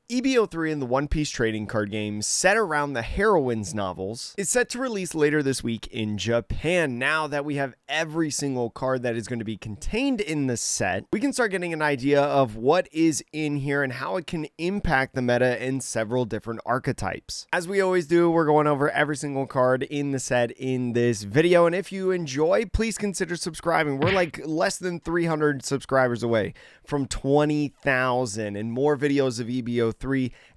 EB03 in the One Piece trading card game set around the Heroines novels is set to release later this week in Japan. Now that we have every single card that is going to be contained in the set, we can start getting an idea of what is in here and how it can impact the meta in several different archetypes. As we always do, we're going over every single card in the set in this video, and if you enjoy, please consider subscribing. We're like less than 300 subscribers away from 20,000 and more videos of EB03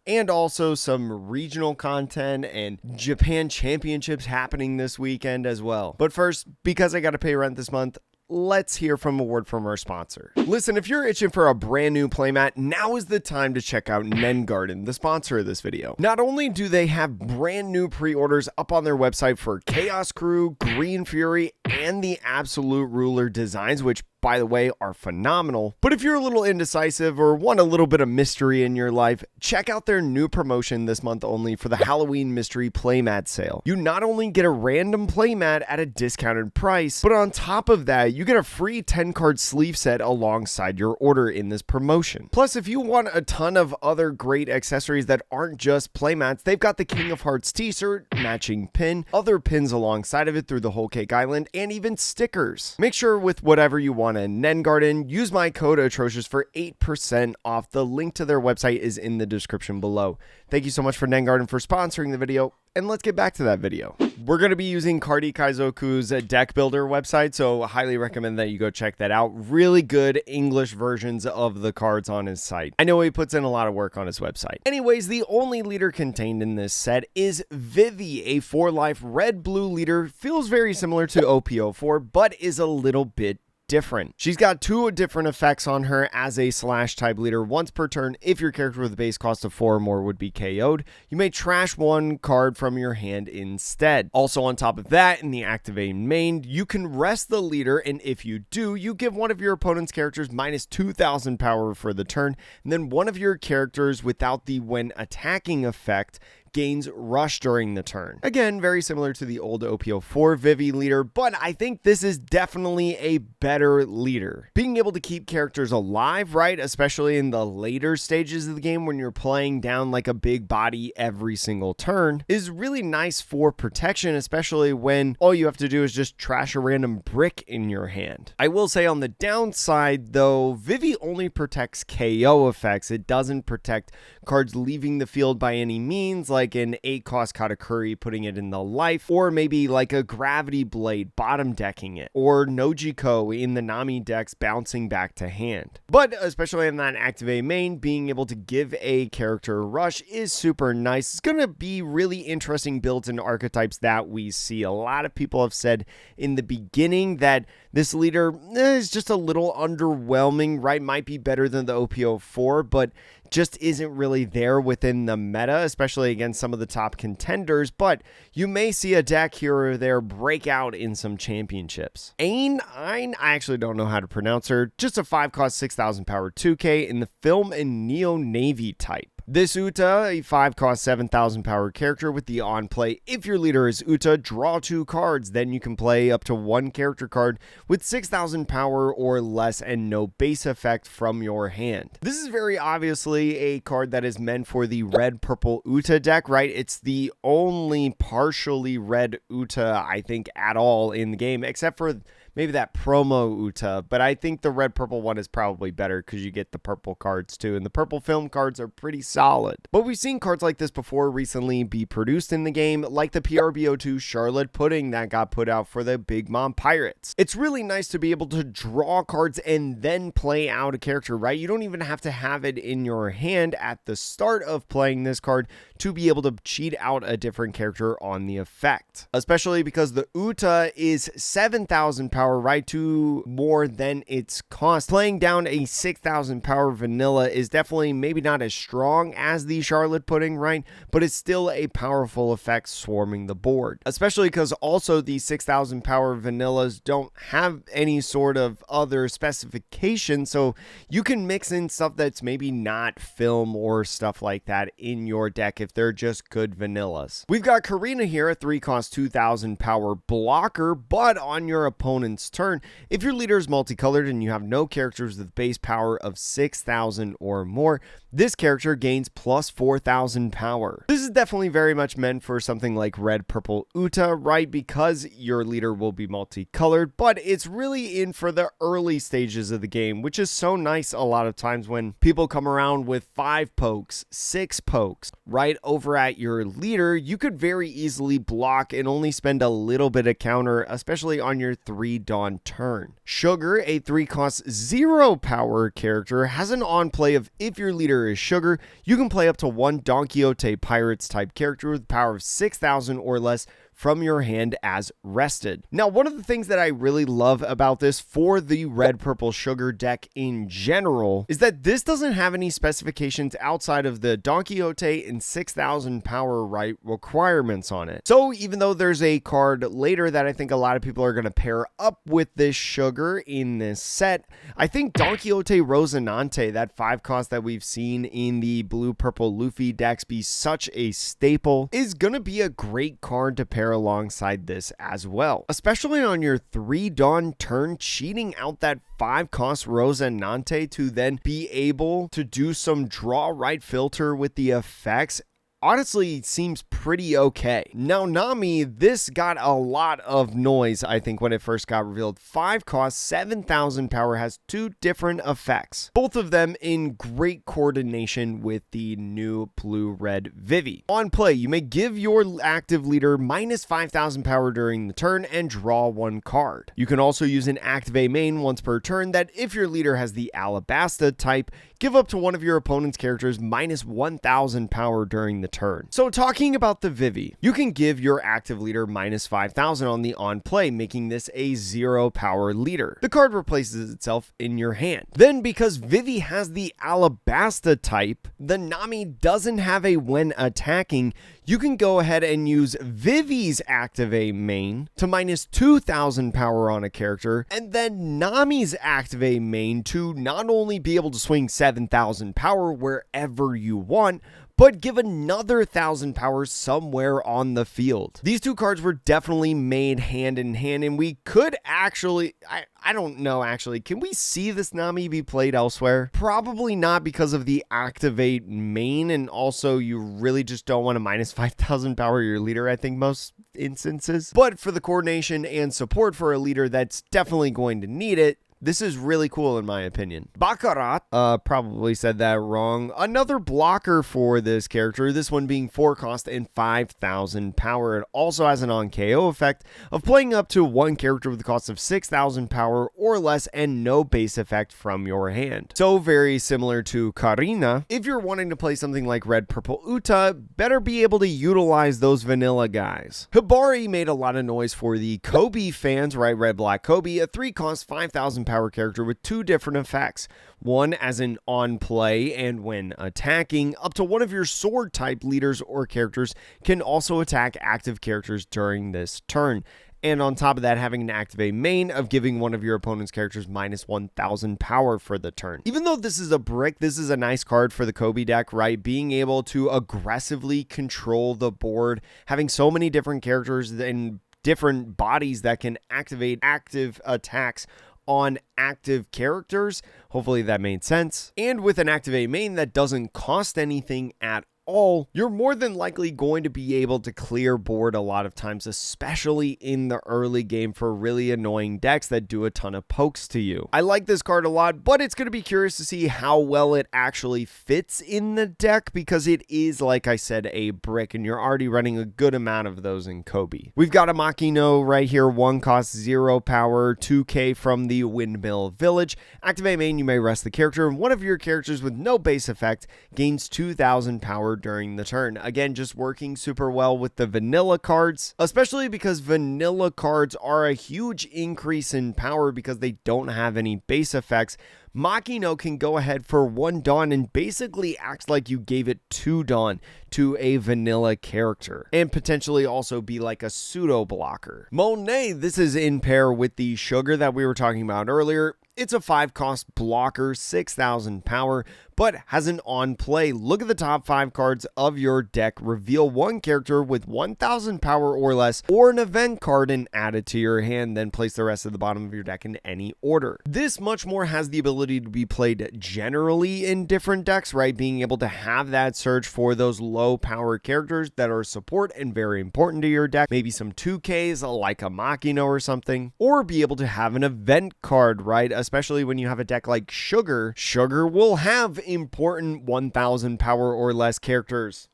and also some regional content and Japan championships happening this weekend as well. But first, because I got to pay rent this month, let's hear from a word from our sponsor. Listen, if you're itching for a brand new playmat, now is the time to check out Nen Garden, the sponsor of this video. Not only do they have brand new pre-orders up on their website for Chaos Crew, Green Fury, and the Absolute Ruler designs, which by the way, are phenomenal. But if you're a little indecisive or want a little bit of mystery in your life, check out their new promotion this month only for the Halloween Mystery Playmat sale. You not only get a random playmat at a discounted price, but on top of that, you get a free 10-card sleeve set alongside your order in this promotion. Plus, if you want a ton of other great accessories that aren't just playmats, they've got the King of Hearts t-shirt, matching pin, other pins alongside of it through the whole cake island, and even stickers. Make sure with whatever you want in Nen Garden, use my code Atrocious for 8% off. The link to their website is in the description below. Thank you so much for Nen Garden for sponsoring the video, and let's get back to that video. We're going to be using Cardi Kaizoku's deck builder website, so I highly recommend that you go check that out. Really good English versions of the cards on his site. I know he puts in a lot of work on his website. Anyways, the only leader contained in this set is Vivy, a 4-life red-blue leader. Feels very similar to OP04, but is a little bit different. She's got 2 different effects on her as a slash type leader. Once per turn, if your character with a base cost of 4 or more would be KO'd, you may trash 1 card from your hand instead. Also on top of that, in the activate main, you can rest the leader, and if you do, you give one of your opponent's characters minus 2,000 power for the turn, and then one of your characters without the when attacking effect gains rush during the turn. Again, very similar to the old OP04 Vivy leader, but I think this is definitely a better leader. Being able to keep characters alive, right, especially in the later stages of the game when you're playing down like a big body every single turn, is really nice for protection, especially when all you have to do is just trash a random brick in your hand. I will say on the downside though, Vivy only protects KO effects. It doesn't protect cards leaving the field by any means, like an 8-cost Katakuri putting it in the life, or maybe like a Gravity Blade bottom decking it, or Nojiko in the Nami decks bouncing back to hand. But especially in that activate main, being able to give a character a rush is super nice. It's going to be really interesting builds and archetypes that we see. A lot of people have said in the beginning that this leader is just a little underwhelming, right? Might be better than the OP04, but just isn't really there within the meta, especially against some of the top contenders, but you may see a deck here or there break out in some championships. Ain, I actually don't know how to pronounce her, just a 5-cost 6,000 power 2K in the Film and Neo Navy type. This Uta, a 5-cost 7,000 power character with the on play. If your leader is Uta, draw 2 cards. Then you can play up to 1 character card with 6,000 power or less and no base effect from your hand. This is very obviously a card that is meant for the red-purple Uta deck, right? It's the only partially red Uta, I think, at all in the game, except for maybe that promo Uta, but I think the red-purple one is probably better because you get the purple cards too, and the purple film cards are pretty solid. But we've seen cards like this before recently be produced in the game, like the PRBO2 Charlotte Pudding that got put out for the Big Mom Pirates. It's really nice to be able to draw cards and then play out a character, right? You don't even have to have it in your hand at the start of playing this card to be able to cheat out a different character on the effect. Especially because the Uta is 7,000 power, right, to more than its cost. Playing down a 6,000 power vanilla is definitely maybe not as strong as the Charlotte Pudding, right, but it's still a powerful effect swarming the board. Especially because also the 6,000 power vanillas don't have any sort of other specification, so you can mix in stuff that's maybe not film or stuff like that in your deck if they're just good vanillas. We've got Karina here, a 3-cost 2,000 power blocker, but on your opponent's opponent's turn. If your leader is multicolored and you have no characters with base power of 6,000 or more, this character gains plus 4,000 power. This is definitely very much meant for something like red, purple Uta, right? Because your leader will be multicolored, but it's really in for the early stages of the game, which is so nice a lot of times when people come around with 5 pokes, 6 pokes, right over at your leader. You could very easily block and only spend a little bit of counter, especially on your 3 Dawn turn. Sugar, a 3 cost 0 power character, has an on play of if your leader is Sugar, you can play up to 1 Don Quixote Pirates type character with power of 6,000 or less from your hand as rested. Now, one of the things that I really love about this for the red purple Sugar deck in general is that this doesn't have any specifications outside of the Don Quixote and 6,000 power right requirements on it. So even though there's a card later that I think a lot of people are going to pair up with this Sugar in this set, I think Don Quixote Rosinante, that 5 cost that we've seen in the blue purple Luffy decks be such a staple, is going to be a great card to pair alongside this as well, especially on your 3 Dawn turn, cheating out that 5 cost Rosinante to then be able to do some draw right filter with the effects. Honestly, seems pretty okay. Now, Nami, this got a lot of noise, I think, when it first got revealed. 5 cost, 7,000 power, has 2 different effects, both of them in great coordination with the new blue-red Vivy. On play, you may give your active leader minus 5,000 power during the turn and draw 1 card. You can also use an activate main once per turn that if your leader has the Alabasta type, give up to one of your opponent's characters minus 1,000 power during the turn. So talking about the Vivy, you can give your active leader minus 5,000 on the on play, making this a 0 power leader. The card replaces itself in your hand. Then because Vivy has the Alabasta type, the Nami doesn't have a when attacking, you can go ahead and use Vivy's activate main to minus 2,000 power on a character, and then Nami's activate main to not only be able to swing 7,000 power wherever you want, but give another 1,000 power somewhere on the field. These 2 cards were definitely made hand in hand, and we could actually, I don't know actually, can we see this Nami be played elsewhere? Probably not because of the activate main, and also you really just don't want to minus 5,000 power your leader, I think most instances. But for the coordination and support for a leader that's definitely going to need it, this is really cool in my opinion. Baccarat, probably said that wrong. Another blocker for this character, this one being 4 cost and 5,000 power. It also has an on KO effect of playing up to 1 character with a cost of 6,000 power or less and no base effect from your hand. So very similar to Karina, if you're wanting to play something like red purple Uta, better be able to utilize those vanilla guys. Hibari made a lot of noise for the Kobe fans, right? Red black Kobe, a 3 cost 5,000 power character with 2 different effects. One as an on play and when attacking, up to one of your sword type leaders or characters can also attack active characters during this turn. And on top of that, having an activate main of giving one of your opponent's characters minus 1,000 power for the turn. Even though this is a brick, this is a nice card for the Kobe deck, right? Being able to aggressively control the board, having so many different characters and different bodies that can activate active attacks on active characters. Hopefully that made sense. And with an activate main that doesn't cost anything at all, you're more than likely going to be able to clear board a lot of times, especially in the early game for really annoying decks that do a ton of pokes to you. I like this card a lot, but it's going to be curious to see how well it actually fits in the deck because it is, like I said, a brick and you're already running a good amount of those in Kobe. We've got a Makino right here, 1 cost 0 power, 2k from the Windmill Village. Activate main, you may rest the character, and one of your characters with no base effect gains 2,000 power during the turn. Again, just working super well with the vanilla cards, especially because vanilla cards are a huge increase in power because they don't have any base effects, Makino can go ahead for 1 Dawn and basically acts like you gave it 2 Dawn to a vanilla character, and potentially also be like a pseudo blocker. Monne, this is in pair with the Sugar that we were talking about earlier. It's a 5-cost blocker, 6,000 power, but has an on-play. Look at the top 5 cards of your deck, reveal 1 character with 1,000 power or less, or an event card and add it to your hand, then place the rest at the bottom of your deck in any order. This much more has the ability to be played generally in different decks, right? Being able to have that search for those low power characters that are support and very important to your deck, maybe some 2Ks like a Makino or something, or be able to have an event card, right? Especially when you have a deck like Sugar. Sugar will have important 1,000 power or less characters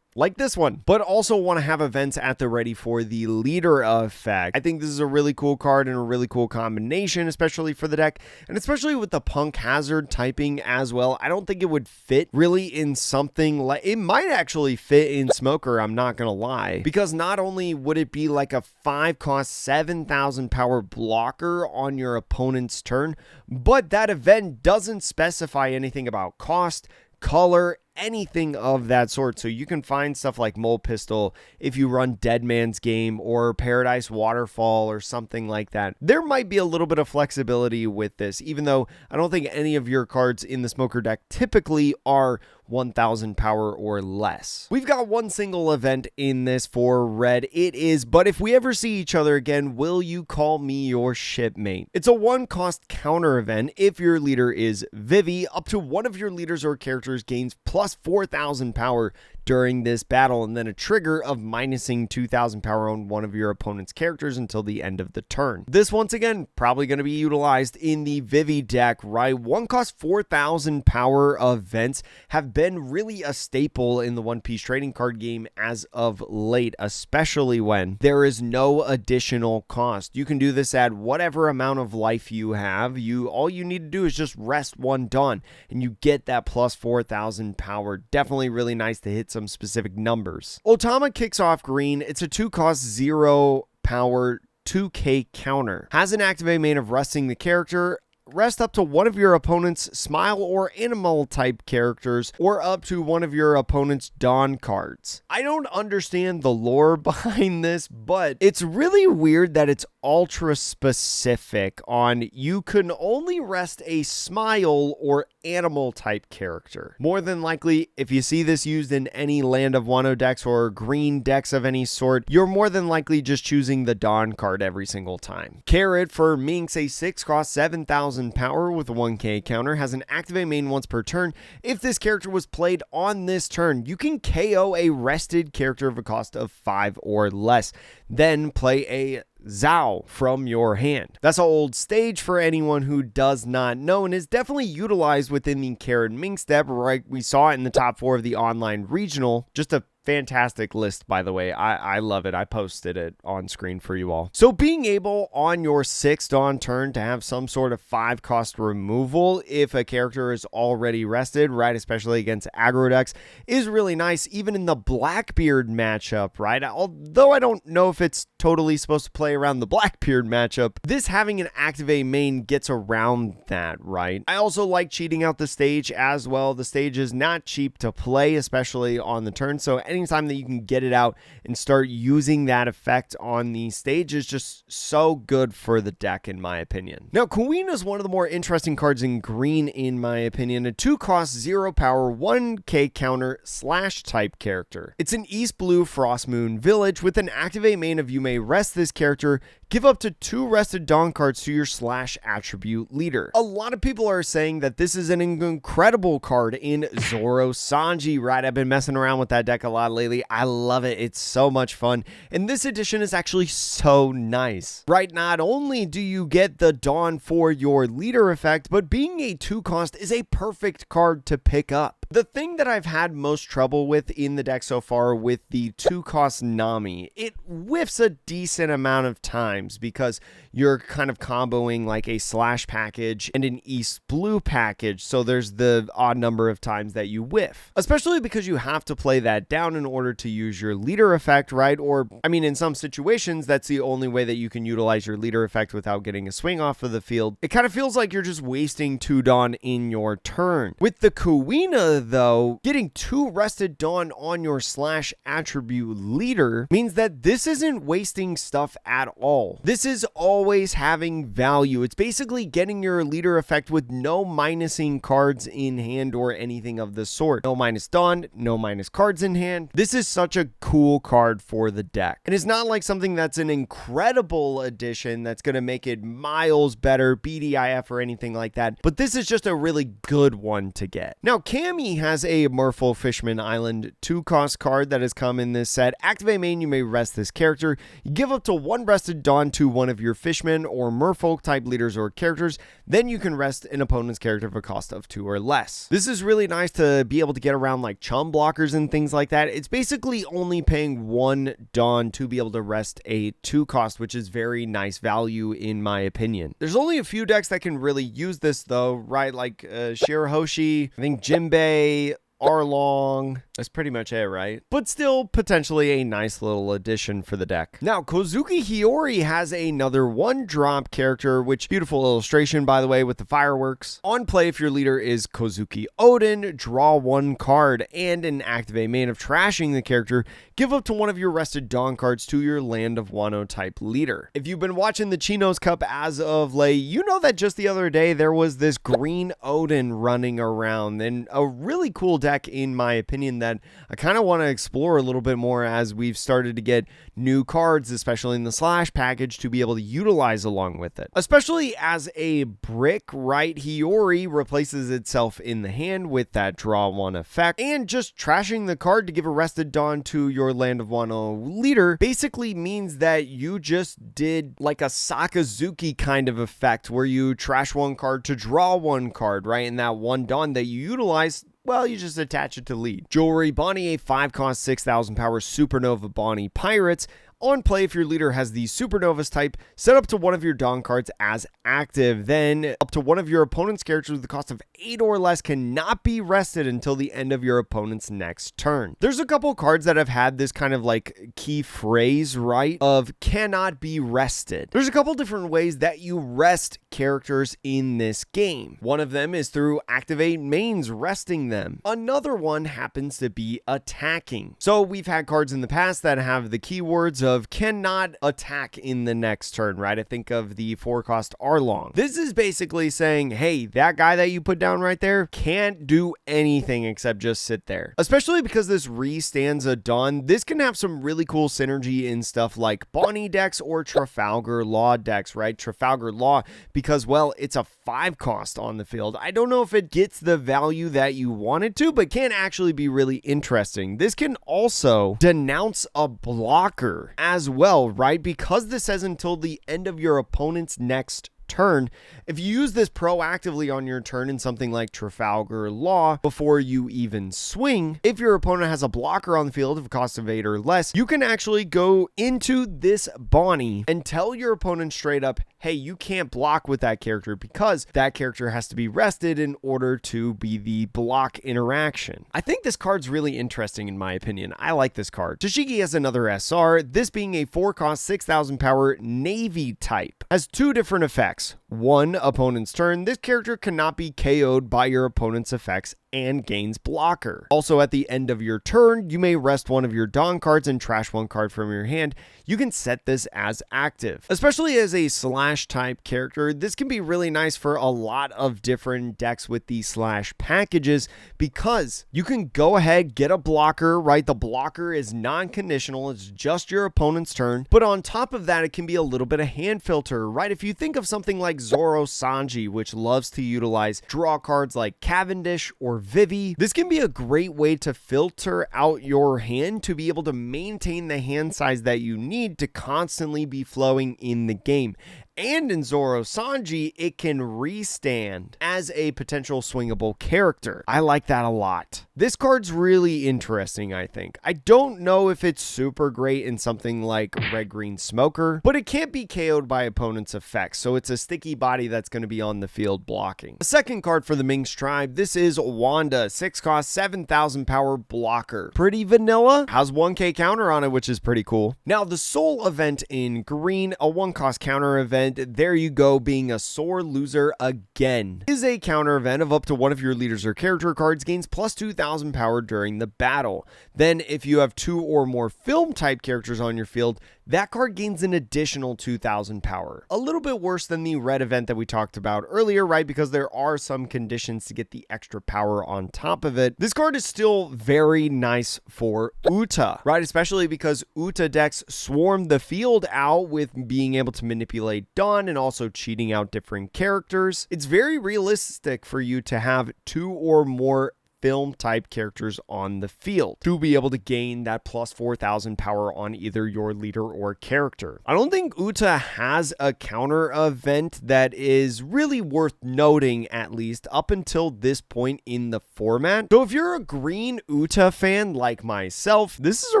like this one, but also want to have events at the ready for the leader effect. I think this is a really cool card and a really cool combination, especially for the deck, and especially with the Punk Hazard typing as well. I don't think it would fit really in something like, it might actually fit in Smoker, I'm not gonna lie, because not only would it be like a 5-cost 7,000 power blocker on your opponent's turn, but that event doesn't specify anything about cost, color, anything of that sort. So you can find stuff like Mole Pistol if you run Dead Man's Game or Paradise Waterfall or something like that. There might be a little bit of flexibility with this, even though I don't think any of your cards in the Smoker deck typically are 1,000 power or less. We've got one single event in this for red. It is, but if we ever see each other again, will you call me your shipmate? It's a 1-cost counter event. If your leader is Vivy, up to one of your leaders or characters gains plus 4,000 power during this battle, and then a trigger of minusing 2,000 power on one of your opponent's characters until the end of the turn. This, once again, probably going to be utilized in the Vivy deck, right? 1-cost 4,000 power events have been really a staple in the One Piece trading card game as of late, especially when there is no additional cost. You can do this at whatever amount of life you have. All you need to do is just rest 1 Dawn, and you get that plus 4,000 power. Definitely really nice to hit some specific numbers. Otama kicks off green. It's a 2-cost 0 power 2K counter. Has an activate main of resting the character. Rest up to one of your opponent's smile or animal type characters, or up to one of your opponent's Dawn cards. I don't understand the lore behind this, but it's really weird that it's ultra specific on you can only rest a smile or animal type character. More than likely, if you see this used in any Land of Wano decks or green decks of any sort, you're more than likely just choosing the Dawn card every single time. Carrot for Minx, a 6-cost 7,000 power with a 1K counter, has an activate main once per turn. If this character was played on this turn, you can KO a rested character of a cost of 5 or less. Then play a Zao from your hand. That's an old stage for anyone who does not know, and is definitely utilized within the Carrot Minx step, right? We saw it in the top 4 of the online regional. Just a fantastic list, by the way. I love it. I posted it on screen for you all. So being able on your 6th Dawn turn to have some sort of 5-cost removal if a character is already rested, right, especially against aggro decks, is really nice, even in the Blackbeard matchup, right? Although I don't know if it's totally supposed to play around the Blackbeard matchup, this having an activate main gets around that, right? I also like cheating out the stage as well. The stage is not cheap to play, especially on the turn, so anytime that you can get it out and start using that effect on the stage is just so good for the deck, in my opinion. Now, Queen is one of the more interesting cards in green, in my opinion. A 2-cost 0 power 1K counter / type character. It's an East Blue Frost Moon Village with an activate main of you may rest this character. Give up to 2 rested Dawn cards to your / attribute leader. A lot of people are saying that this is an incredible card in Zoro Sanji, right? I've been messing around with that deck a lot lately. I love it. It's so much fun. And this edition is actually so nice, right? Not only do you get the Dawn for your leader effect, but being a 2-cost is a perfect card to pick up. The thing that I've had most trouble with in the deck so far with the 2-cost Nami, it whiffs a decent amount of times because you're kind of comboing like a slash package and an East Blue package, so there's the odd number of times that you whiff. Especially because you have to play that down in order to use your leader effect, right? Or, I mean, in some situations, that's the only way that you can utilize your leader effect without getting a swing off of the field. It kind of feels like you're just wasting 2 Dawn in your turn. With the Kuina, though, getting 2 rested Dawn on your slash attribute leader means that this isn't wasting stuff at all. This is always having value. It's basically getting your leader effect with no minusing cards in hand or anything of the sort. No minus Dawn, no minus cards in hand. This is such a cool card for the deck. And it's not like something that's an incredible addition that's going to make it miles better, BDIF or anything like that, but this is just a really good one to get. Now, Camie has a Merfolk Fishman Island 2-cost card that has come in this set. Activate main, you may rest this character. You give up to 1 rested Dawn to one of your Fishman or Merfolk type leaders or characters, then you can rest an opponent's character for a cost of 2 or less. This is really nice to be able to get around like chum blockers and things like that. It's basically only paying 1 Dawn to be able to rest a 2-cost, which is very nice value in my opinion. There's only a few decks that can really use this though, right? Like Shirahoshi, I think Jinbei, Arlong. That's pretty much it, right? But still, potentially a nice little addition for the deck. Now, Kouzuki Hiyori has another 1-drop character, which beautiful illustration, by the way, with the fireworks. On play, if your leader is Kouzuki Odin, draw 1 card and an activate main of trashing the character. Give up to one of your rested Dawn cards to your Land of Wano type leader. If you've been watching the Chinos Cup as of late, you know that just the other day there was this green Odin running around, and a really cool deck in my opinion that I kind of want to explore a little bit more as we've started to get new cards, especially in the slash package, to be able to utilize along with it. Especially as a brick, right? Hiyori replaces itself in the hand with that draw 1 effect, and just trashing the card to give a rested Dawn to your Land of Wano leader basically means that you just did like a Sakazuki kind of effect where you trash 1 card to draw 1 card, right? And that 1 Dawn that you utilize, well, you just attach it to lead. Jewelry Bonnie, a 5-cost 6,000 power Supernova Bonnie Pirates. On play, if your leader has the Supernovas type, set up to one of your Dawn cards as active. Then up to one of your opponent's characters with the cost of 8 or less cannot be rested until the end of your opponent's next turn. There's a couple cards that have had this kind of like key phrase, right, of cannot be rested. There's a couple different ways that you rest characters in this game. One of them is through activate mains, resting them. Another one happens to be attacking. So we've had cards in the past that have the keywords of cannot attack in the next turn, right? I think of the 4-cost Arlong. This is basically saying, hey, that guy that you put down right there can't do anything except just sit there. Especially because this re-stanza Dawn, this can have some really cool synergy in stuff like Bonnie decks or Trafalgar Law decks, right? Trafalgar Law, because, well, it's a 5-cost on the field. I don't know if it gets the value that you want it to, but can actually be really interesting. This can also denounce a blocker as well, right? Because this says until the end of your opponent's next turn. If you use this proactively on your turn in something like Trafalgar Law before you even swing, if your opponent has a blocker on the field of a cost of 8 or less, you can actually go into this Bonnie and tell your opponent straight up, hey, you can't block with that character because that character has to be rested in order to be the block interaction. I think this card's really interesting in my opinion. I like this card. Tashigi has another SR, this being a 4-cost 6,000 power Navy type. Has 2 different effects. 1, opponent's turn. This character cannot be KO'd by your opponent's effects and gains blocker. Also, at the end of your turn, you may rest one of your Dawn cards and trash 1 card from your hand. You can set this as active. Especially as a slash type character, this can be really nice for a lot of different decks with these slash packages because you can go ahead, get a blocker, right? The blocker is non-conditional. It's just your opponent's turn. But on top of that, it can be a little bit of hand filter, right? If you think of something like Zoro Sanji, which loves to utilize draw cards like Cavendish or Vivy, this can be a great way to filter out your hand to be able to maintain the hand size that you need to constantly be flowing in the game. and in Zoro Sanji, it can restand as a potential swingable character. I like that a lot. This card's really interesting, I think. I don't know if it's super great in something like Red Green Smoker, but it can't be KO'd by opponent's effects, so it's a sticky body that's going to be on the field blocking. The second card for the Minx tribe, this is Wanda, 6 cost, 7,000 power blocker. Pretty vanilla, has 1k counter on it, which is pretty cool. Now, the Soul event in green, a 1 cost counter event, there you go, being a sore loser again, is a counter event of up to one of your leaders or character cards gains plus 2,000 power during the battle. Then, if you have 2 or more film type characters on your field, that card gains an additional 2,000 power. A little bit worse than the red event that we talked about earlier, right? Because there are some conditions to get the extra power on top of it. This card is still very nice for Uta, right? Especially because Uta decks swarm the field out with being able to manipulate Dawn and also cheating out different characters. It's very realistic for you to have 2 or more film type characters on the field to be able to gain that plus 4,000 power on either your leader or character. I don't think Uta has a counter event that is really worth noting, at least up until this point in the format. So if you're a green Uta fan like myself, this is a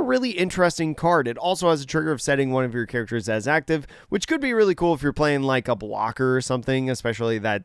really interesting card. It also has a trigger of setting one of your characters as active, which could be really cool if you're playing like a blocker or something, especially that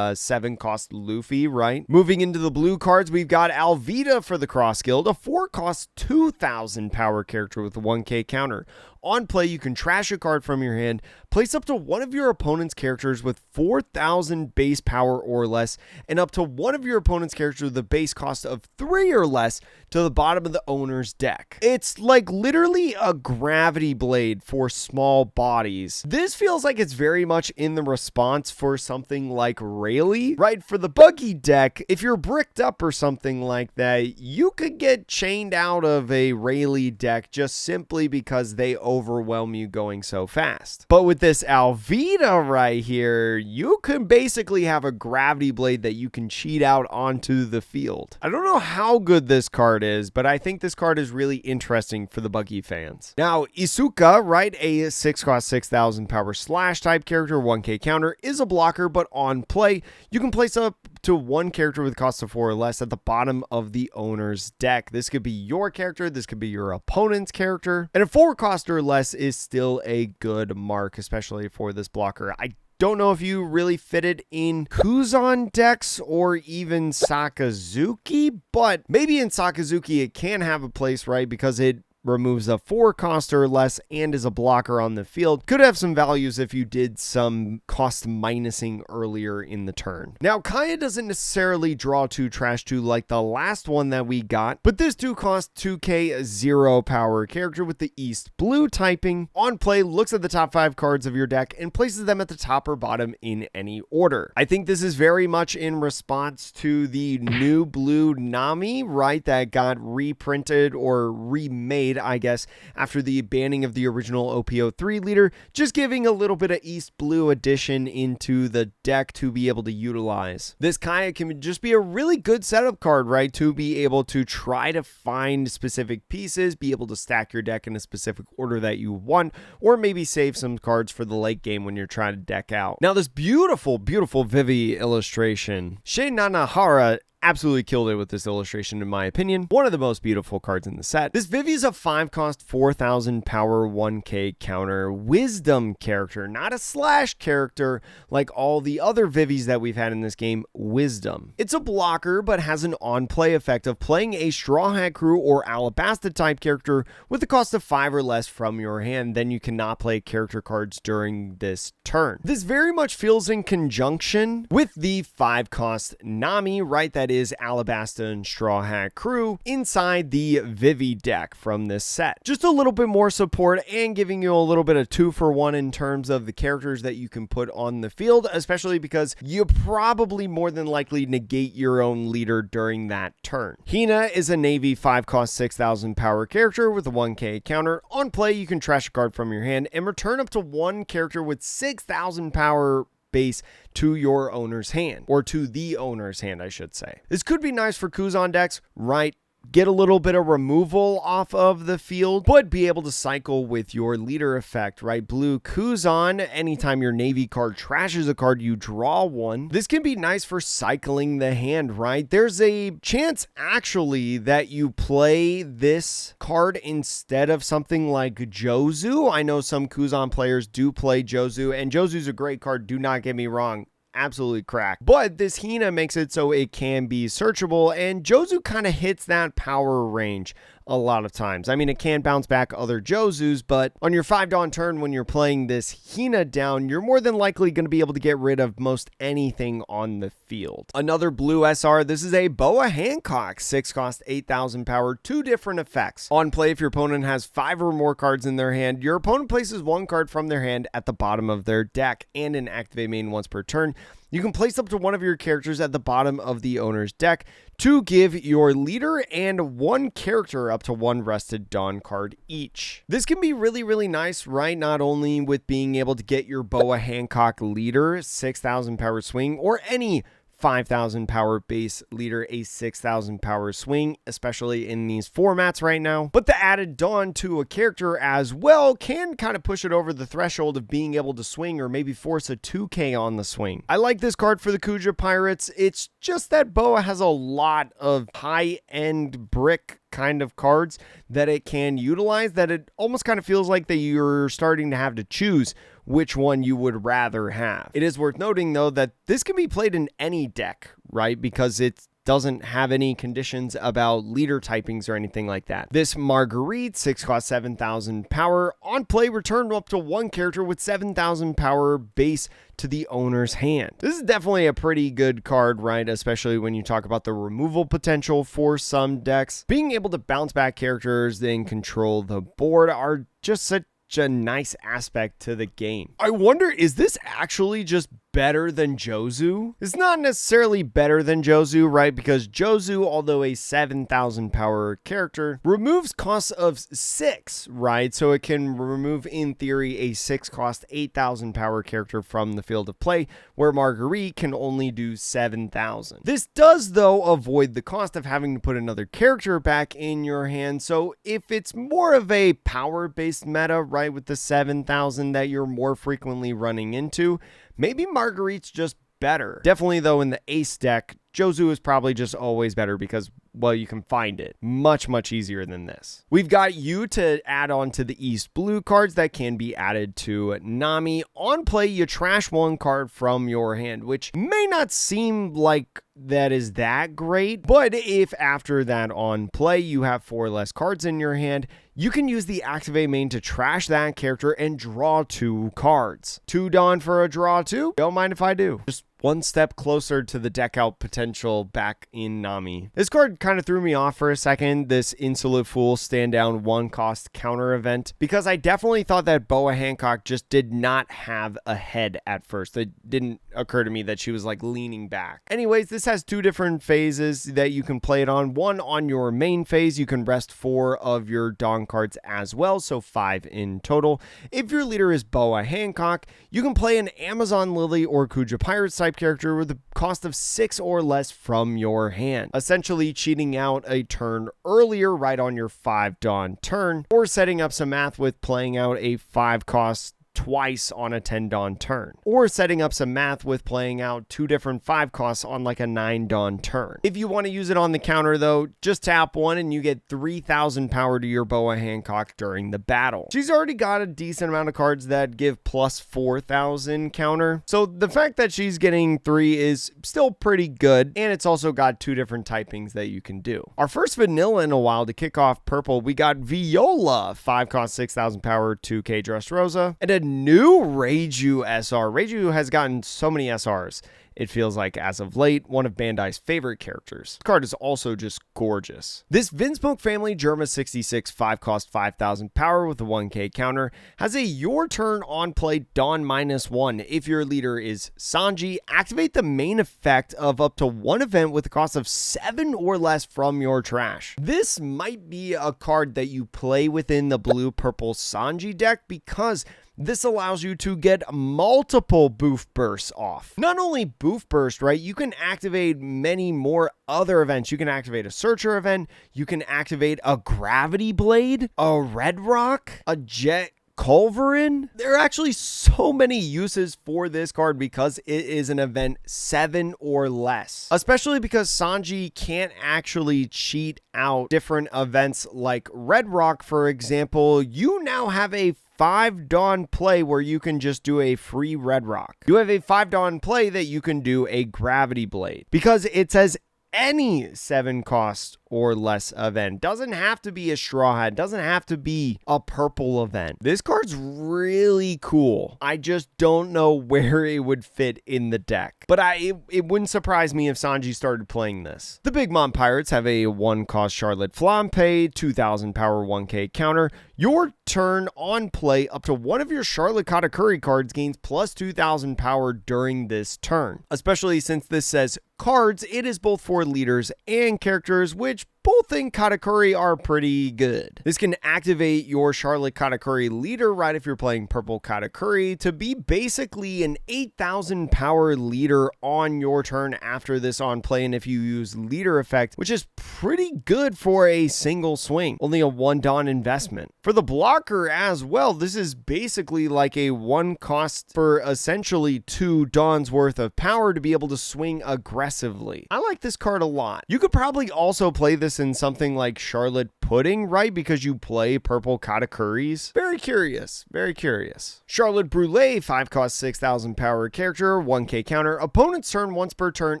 7 cost Luffy, right? Moving into the blue cards, we've got Alvida for the Cross Guild, a 4 cost 2,000 power character with a 1k counter. On play, you can trash a card from your hand, place up to one of your opponent's characters with 4,000 base power or less, and up to one of your opponent's characters with a base cost of 3 or less to the bottom of the owner's deck. It's like literally a gravity blade for small bodies. This feels like it's very much in the response for something like Rayleigh, right? For the buggy deck, if you're bricked up or something like that, you could get chained out of a Rayleigh deck just simply because they overwhelm you going so fast. But with this Alvida right here, you can basically have a gravity blade that you can cheat out onto the field. I don't know how good this card is, but I think this card is really interesting for the buggy fans. Now, Isuka, right, a 6 cost 6,000 power slash type character, 1k counter, is a blocker, but on play, you can place up to one character with cost of 4 or less at the bottom of the owner's deck. This could be your character, this could be your opponent's character, and a 4 cost or less is still a good mark, especially for this blocker. I don't know if you really fit it in Kuzan decks or even Sakazuki, but maybe in Sakazuki it can have a place, right? Because it removes a 4 cost or less and is a blocker on the field. Could have some values if you did some cost minusing earlier in the turn. Now, Kaya doesn't necessarily draw 2 trash 2 like the last one that we got, but this 2 cost 2k 0 power character with the East Blue typing. On play, looks at the top 5 cards of your deck and places them at the top or bottom in any order. I think this is very much in response to the new blue Nami, right, that got reprinted or remade, I guess, after the banning of the original OP03 leader, just giving a little bit of East Blue addition into the deck to be able to utilize. This Kaya can just be a really good setup card, right, to be able to try to find specific pieces, be able to stack your deck in a specific order that you want, or maybe save some cards for the late game when you're trying to deck out. Now, this beautiful, beautiful Vivy illustration, Shei Nanahara absolutely killed it with this illustration, in my opinion. One of the most beautiful cards in the set. This Vivy is a 5 cost 4,000 power 1k counter wisdom character, not a slash character like all the other Vivies that we've had in this game. Wisdom. It's a blocker, but has an on-play effect of playing a Straw Hat Crew or Alabasta type character with a cost of 5 or less from your hand. Then you cannot play character cards during this turn. This very much feels in conjunction with the 5 cost Nami, right? That is Alabasta and Straw Hat Crew inside the Vivy deck from this set. Just a little bit more support and giving you a little bit of 2-for-1 in terms of the characters that you can put on the field, especially because you probably more than likely negate your own leader during that turn. Hina is a Navy 5 cost 6,000 power character with a 1k counter. On play, you can trash a card from your hand and return up to one character with 6,000 power base to your owner's hand, or to the owner's hand, I should say. This could be nice for Kuzan decks, right? get a little bit of removal off of the field, but be able to cycle with your leader effect, right? Blue Kuzan, anytime your Navy card trashes a card, you draw one. This can be nice for cycling the hand, right? There's a chance actually that you play this card instead of something like Jozu. I know some Kuzan players do play Jozu, and Jozu's a great card, do not get me wrong. Absolutely crack. But this Hina makes it so it can be searchable, and Jozu kind of hits that power range a lot of times. I mean, it can bounce back other Jozus, but on your 5-Dawn turn when you're playing this Hina down, you're more than likely going to be able to get rid of most anything on the field. Another blue SR, this is a Boa Hancock, 6 cost, 8,000 power, 2 different effects. On play, if your opponent has 5 or more cards in their hand, your opponent places 1 card from their hand at the bottom of their deck and an activate main once per turn. You can place up to 1 of your characters at the bottom of the owner's deck to give your leader and 1 character up to 1 rested Dawn card each. This can be really, really nice, right? Not only with being able to get your Boa Hancock leader 6,000 power swing, or any 5,000 power base leader a 6,000 power swing, especially in these formats right now. But the added Dawn to a character as well can kind of push it over the threshold of being able to swing, or maybe force a 2K on the swing. I like this card for the Kuja Pirates. It's just that Boa has a lot of high-end brick kind of cards that it can utilize, that it almost kind of feels like that you're starting to have to choose which one you would rather have. It is worth noting though that this can be played in any deck, right? Because it doesn't have any conditions about leader typings or anything like that. This Marguerite, 6 cost, 7,000 power. On play, return up to 1 character with 7,000 power base to the owner's hand. This is definitely a pretty good card, right? Especially when you talk about the removal potential for some decks. Being able to bounce back characters, then control the board are just such a nice aspect to the game. I wonder, is this actually just better than Jozu? It's not necessarily better than Jozu, right? Because Jozu, although a 7,000 power character, removes costs of 6, right? So it can remove, in theory, a 6 cost, 8,000 power character from the field of play, where Marguerite can only do 7,000. This does, though, avoid the cost of having to put another character back in your hand. So if it's more of a power-based meta, right, with the 7,000 that you're more frequently running into, maybe Marguerite's just better. Definitely, though, in the ace deck, Jozu is probably just always better because, well, you can find it much, much easier than this. We've got you to add on to the East Blue cards that can be added to Nami. On play, you trash 1 card from your hand, which may not seem like that is that great, but if after that on play you have 4 less cards in your hand, you can use the activate main to trash that character and draw 2 cards. 2 Dawn for a draw 2? Don't mind if I do. Just 1 step closer to the deck out potential back in Nami. This card kind of threw me off for a second, this Insolent Fool stand down 1 cost counter event, because I definitely thought that Boa Hancock just did not have a head at first. It didn't occur to me that she was like leaning back. Anyways, this has 2 different phases that you can play it on. One, on your main phase, you can rest 4 of your Dawn cards as well, so 5 in total. If your leader is Boa Hancock, you can play an Amazon Lily or Kuja Pirates type character with a cost of 6 or less from your hand, essentially cheating out a turn earlier right on your 5 Dawn turn, or setting up some math with playing out a 5 cost twice on a 10 Dawn turn, or setting up some math with playing out 2 different 5 costs on like a 9 Dawn turn. If you want to use it on the counter though, just tap 1 and you get 3,000 power to your Boa Hancock during the battle. She's already got a decent amount of cards that give plus 4,000 counter, so the fact that she's getting 3 is still pretty good, and it's also got 2 different typings that you can do. Our first vanilla in a while to kick off purple, we got Viola, 5 cost, 6,000 power, 2K Dressrosa, and a new Reiju SR. Reiju has gotten so many SRs, it feels like, as of late, one of Bandai's favorite characters. The card is also just gorgeous. This Vinsmoke family Germa 66 5 cost 5,000 power with a 1K counter has a your turn on play Dawn -1. If your leader is Sanji, activate the main effect of up to 1 event with a cost of 7 or less from your trash. This might be a card that you play within the blue-purple Sanji deck because this allows you to get multiple boof bursts off. Not only boof Poof Burst, right, you can activate many more other events. You can activate a Searcher event. You can activate a Gravity Blade, a Red Rock, a Jet Culverin. There are actually so many uses for this card because it is an event 7 or less, especially because Sanji can't actually cheat out different events like Red Rock, for example. You now have a 5 Dawn play where you can just do a free Red Rock. You have a 5 Dawn play that you can do a Gravity Blade because it says any 7 cost or less event. Doesn't have to be a Straw Hat, doesn't have to be a purple event. This card's really cool. I just don't know where it would fit in the deck, but it wouldn't surprise me if Sanji started playing this. The Big Mom Pirates have a 1 cost Charlotte Flampe, 2000 power 1k counter. Your turn on play, up to one of your Charlotte Katakuri cards gains plus 2000 power during this turn. Especially since this says cards, it is both for leaders and characters, which both in Katakuri are pretty good. This can activate your Charlotte Katakuri leader right if you're playing purple Katakuri to be basically an 8000 power leader on your turn after this on play, and if you use leader effect, which is pretty good for a single swing, only a 1 Dawn investment. For the blocker as well, this is basically like a 1 cost for essentially 2 Dawns worth of power to be able to swing aggressively. I like this card a lot. You could probably also play this in something like Charlotte Pudding, right? Because you play purple Katakuris. Very curious. Very curious. Charlotte Brulee, 5 cost 6000 power character, 1k counter. Opponent's turn once per turn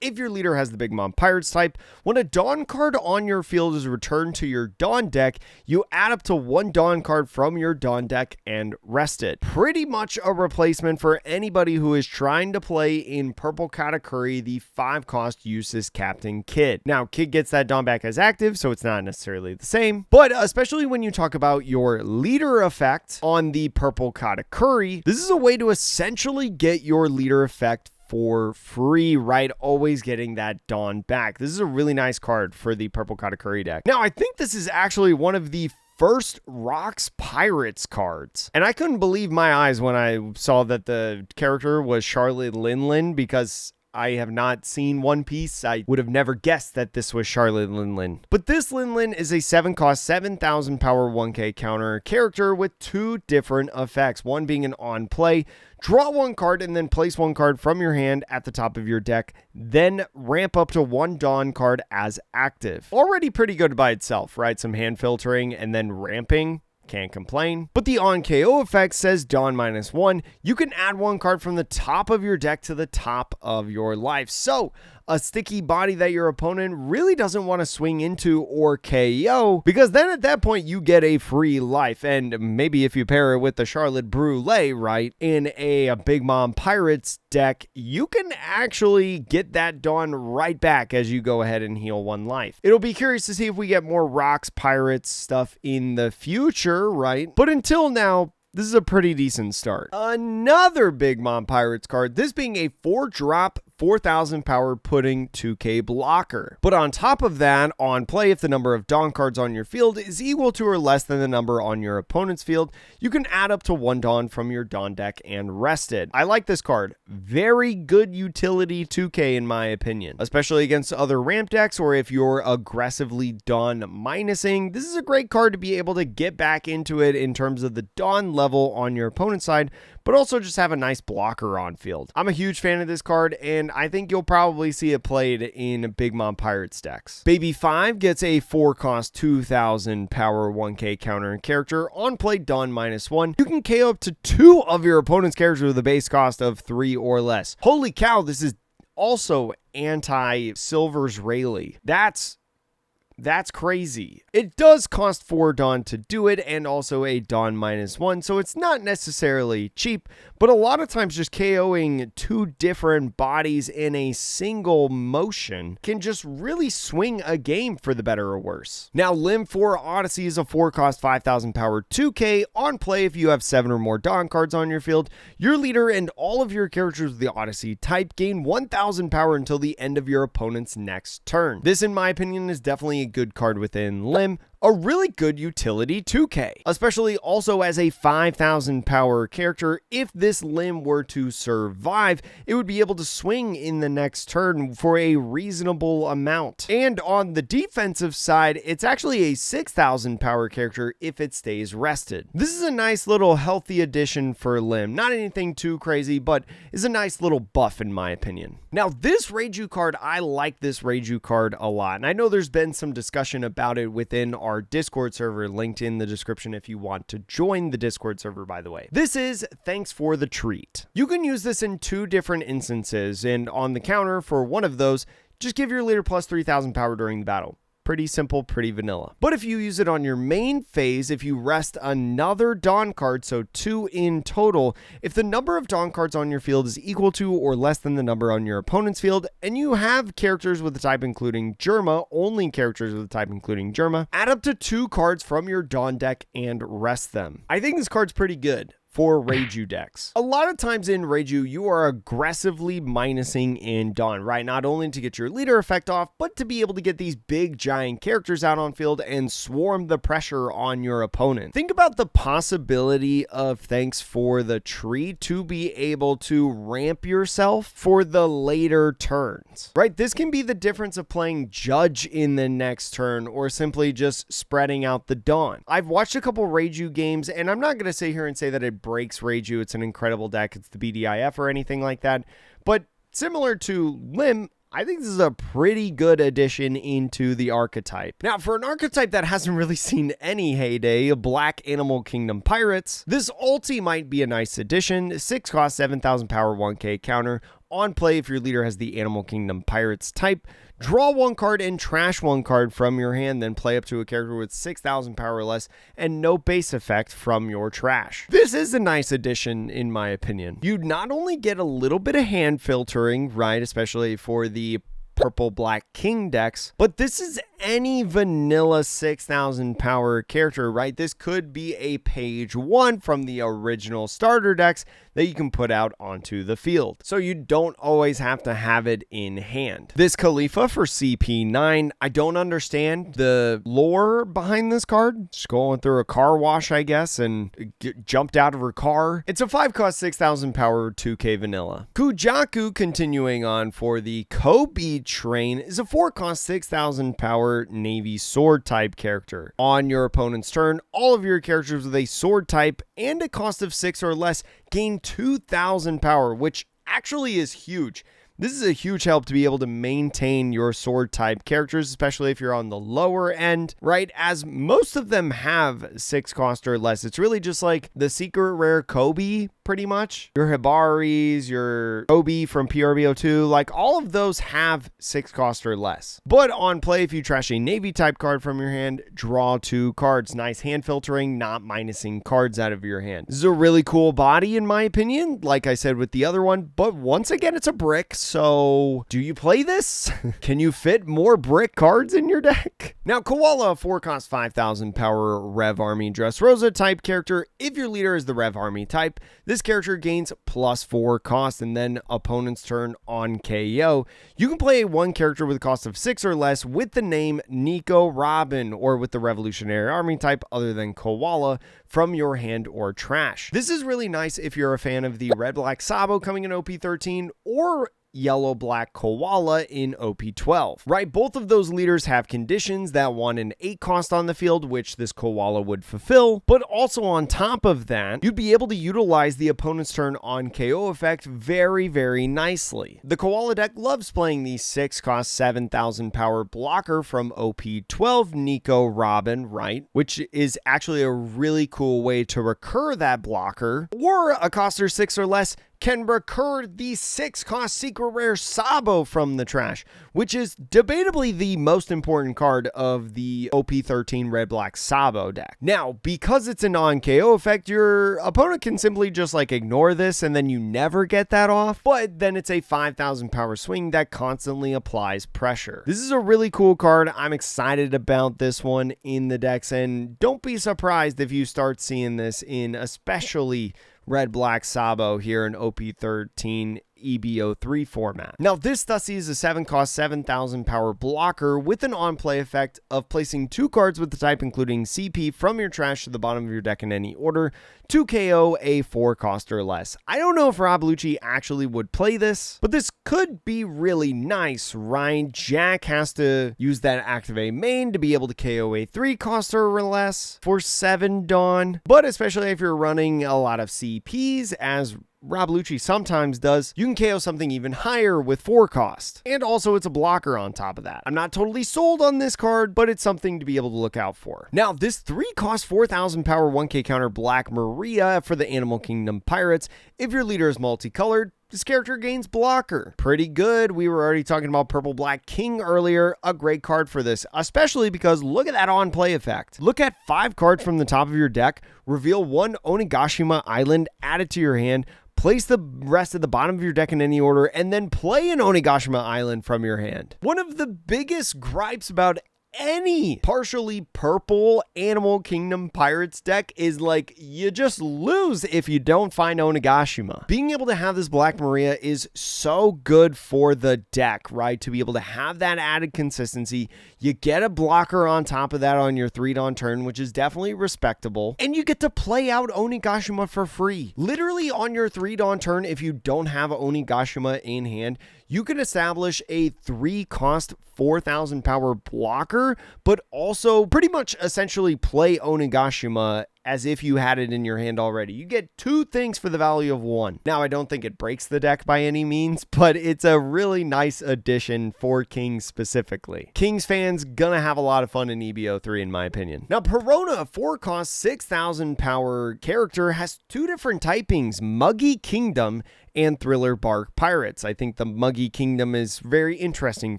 if your leader has the Big Mom Pirates type. When a Dawn card on your field is returned to your Dawn deck, you add up to 1 Dawn card from your Dawn deck and rest it. Pretty much a replacement for anybody who is trying to play in purple Katakuri, the 5 cost uses Captain Kid. Now, Kid gets that Dawn back as active, so it's not necessarily the same. But especially when you talk about your leader effect on the purple Katakuri, this is a way to essentially get your leader effect for free, right? Always getting that Dawn back. This is a really nice card for the purple Katakuri deck. Now, I think this is actually one of the first Rocks Pirates cards, and I couldn't believe my eyes when I saw that the character was Charlotte Linlin, because I have not seen One Piece. I would have never guessed that this was Charlotte Linlin. But this Linlin is a 7 cost 7000 power 1k counter character with 2 different effects. One being an on play, draw 1 card and then place 1 card from your hand at the top of your deck, then ramp up to 1 Dawn card as active. Already pretty good by itself, right? Some hand filtering and then ramping. Can't complain. But the on KO effect says Dawn -1. You can add 1 card from the top of your deck to the top of your life. So a sticky body that your opponent really doesn't want to swing into or KO, because then at that point you get a free life. And maybe if you pair it with the Charlotte Brulee, right, in a Big Mom Pirates deck, you can actually get that Dawn right back as you go ahead and heal 1 life. It'll be curious to see if we get more Rocks Pirates stuff in the future, right? But until now, this is a pretty decent start. Another Big Mom Pirates card, this being a 4-drop 4000 power Pudding 2k blocker. But on top of that, on play, if the number of Dawn cards on your field is equal to or less than the number on your opponent's field, you can add up to 1 Dawn from your Dawn deck and rest it. I like this card. Very good utility 2k in my opinion, especially against other ramp decks, or if you're aggressively Dawn minusing. This is a great card to be able to get back into it in terms of the Dawn level on your opponent's side, but also just have a nice blocker on field. I'm a huge fan of this card, and I think you'll probably see it played in Big Mom Pirates decks. Baby 5 gets a 4 cost 2000 power 1k counter character. On play, Dawn -1. You can KO up to 2 of your opponent's characters with a base cost of 3 or less. Holy cow, this is also anti-Silver's Rayleigh. That's crazy. It does cost 4 Dawn to do it, and also a Dawn -1, so it's not necessarily cheap, but a lot of times just KOing 2 different bodies in a single motion can just really swing a game for the better or worse. Now, Limb 4 Odyssey is a 4 cost 5000 power 2k. On play, if you have 7 or more Dawn cards on your field, your leader and all of your characters with the Odyssey type gain 1000 power until the end of your opponent's next turn. This, in my opinion, is definitely a good card within Limb. a really good utility 2K, especially also as a 5,000 power character. If this limb were to survive, it would be able to swing in the next turn for a reasonable amount. And on the defensive side, it's actually a 6,000 power character if it stays rested. This is a nice little healthy addition for limb. Not anything too crazy, but is a nice little buff in my opinion. Now this Reiju card, I like this Reiju card a lot. And I know there's been some discussion about it within our Discord server, linked in the description if you want to join the Discord server, by the way. This is Thanks for the Treat. You can use this in 2 different instances, and on the counter for one of those, just give your leader plus 3,000 power during the battle. Pretty simple, pretty vanilla. But if you use it on your main phase, if you rest another Dawn card, so 2 in total, if the number of Dawn cards on your field is equal to or less than the number on your opponent's field, and you have characters with the type including Germa, only characters with the type including Germa, add up to 2 cards from your Dawn deck and rest them. I think this card's pretty good for Reiju decks. A lot of times in Reiju, you are aggressively minusing in Dawn, right? Not only to get your leader effect off, but to be able to get these big giant characters out on field and swarm the pressure on your opponent. Think about the possibility of Thanks for the Treat to be able to ramp yourself for the later turns, right? This can be the difference of playing Judge in the next turn or simply just spreading out the Dawn. I've watched a couple Reiju games, and I'm not going to sit here and say that it breaks Reiju. It's an incredible deck. It's the BDIF or anything like that. But similar to Limb, I think this is a pretty good addition into the archetype. Now, for an archetype that hasn't really seen any heyday, Black Animal Kingdom Pirates, this ulti might be a nice addition. 6 cost, 7,000 power, 1k counter. On play, if your leader has the Animal Kingdom Pirates type, draw 1 card and trash 1 card from your hand, then play up to a character with 6,000 power or less and no base effect from your trash. This is a nice addition in my opinion. You not only get a little bit of hand filtering, right, especially for the purple black king decks, but this is any vanilla 6,000 power character, right? This could be a page 1 from the original starter decks that you can put out onto the field, so you don't always have to have it in hand. This Khalifa for CP9, I don't understand the lore behind this card. Just going through a car wash, I guess, and jumped out of her car. It's a 5 cost, 6,000 power, 2k vanilla. Kujyaku, continuing on for the Kobe train, is a 4 cost, 6,000 power Navy sword type character. On your opponent's turn, all of your characters with a sword type and a cost of 6 or less gain 2,000 power, which actually is huge. This is a huge help to be able to maintain your sword type characters, especially if you're on the lower end, right? As most of them have 6 cost or less. It's really just like the secret rare Kobe, pretty much. Your Hibaris, your Kobe from PRBO2, like all of those have 6 cost or less. But on play, if you trash a Navy type card from your hand, draw 2 cards. Nice hand filtering, not minusing cards out of your hand. This is a really cool body in my opinion, like I said with the other one, but once again, it's a brick. So do you play this? Can you fit more brick cards in your deck? Now, Koala, 4 cost, 5,000 power Rev Army Dressrosa type character. If your leader is the Rev Army type, this character gains plus 4 cost, and then opponent's turn on KO. You can play 1 character with a cost of 6 or less with the name Nico Robin, or with the Revolutionary Army type other than Koala, from your hand or trash. This is really nice if you're a fan of the Red Black Sabo coming in OP13, or Yellow Black Koala in OP12, right? Both of those leaders have conditions that want an 8 cost on the field, which this Koala would fulfill, but also on top of that, you'd be able to utilize the opponent's turn on KO effect very, very nicely. The Koala deck loves playing the 6 cost, 7,000 power blocker from OP12 Nico Robin, right? Which is actually a really cool way to recur that blocker, or a coster 6 or less can recur the 6 cost secret rare Sabo from the trash, which is debatably the most important card of the OP13 Red Black Sabo deck. Now, because it's a non-KO effect, your opponent can simply just like ignore this and then you never get that off, but then it's a 5,000 power swing that constantly applies pressure. This is a really cool card. I'm excited about this one in the decks, and don't be surprised if you start seeing this in especially Red Black Sabo here in OP13 EB03 format. Now, this Stussy is a 7-cost, 7,000 power blocker with an on-play effect of placing 2 cards with the type including CP from your trash to the bottom of your deck in any order to KO a 4-cost or less. I don't know if Rob Lucci actually would play this, but this could be really nice, right? Jack has to use that activate main to be able to KO a 3-cost or less for 7 Dawn, but especially if you're running a lot of CPs, as Rob Lucci sometimes does, you can KO something even higher with 4 cost. And also it's a blocker on top of that. I'm not totally sold on this card, but it's something to be able to look out for. Now, this 3-cost 4,000 power 1k counter Black Maria for the Animal Kingdom Pirates. If your leader is multicolored, this character gains blocker. Pretty good. We were already talking about Purple Black King earlier. A great card for this, especially because look at that on play effect. Look at 5 cards from the top of your deck, reveal 1 Onigashima Island, add it to your hand, place the rest at the bottom of your deck in any order, and then play an Onigashima Island from your hand. One of the biggest gripes about any partially purple Animal Kingdom Pirates deck is like, you just lose if you don't find Onigashima. Being able to have this Black Maria is so good for the deck, right? To be able to have that added consistency. You get a blocker on top of that on your 3-Dawn turn, which is definitely respectable. And you get to play out Onigashima for free. Literally on your 3-Dawn turn, if you don't have Onigashima in hand, you can establish a 3-cost 4,000 power blocker, but also pretty much essentially play Onigashima as if you had it in your hand already. You get 2 things for the value of 1. Now, I don't think it breaks the deck by any means, but it's a really nice addition for Kings specifically. Kings fans gonna have a lot of fun in EB03 in my opinion. Now, Perona, a 4-cost 6,000 power character, has 2 different typings, Muggy Kingdom and Thriller Bark Pirates. I think the Muggy Kingdom is very interesting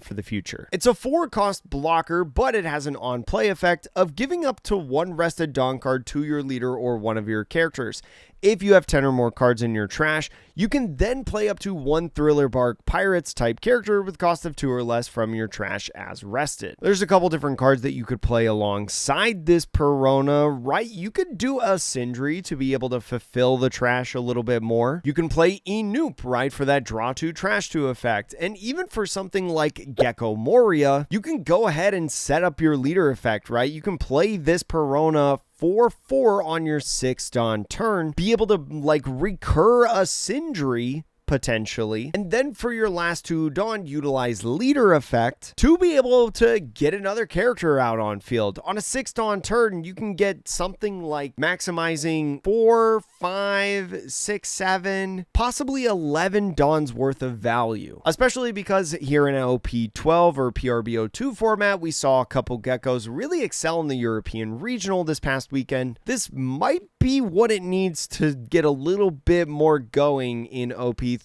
for the future. It's a 4-cost blocker, but it has an on-play effect of giving up to 1 rested Dawn card to your leader or one of your characters. If you have 10 or more cards in your trash, you can then play up to 1 Thriller Bark Pirates type character with cost of 2 or less from your trash as rested. There's a couple different cards that you could play alongside this Perona, right? You could do a Sindri to be able to fulfill the trash a little bit more. You can play Enoop, right, for that draw 2 trash 2 effect. And even for something like Gecko Moria, you can go ahead and set up your leader effect, right? You can play this Perona 4/4 on your 6th Dawn turn, be able to like recur a Sindri potentially, and then for your last 2 Dawn, utilize leader effect to be able to get another character out on field. On a 6 Dawn turn, you can get something like maximizing 4, 5, 6, 7, possibly 11 Dawns worth of value, especially because here in OP12 or PRBO2 format, we saw a couple geckos really excel in the European regional this past weekend. This might be what it needs to get a little bit more going in OP13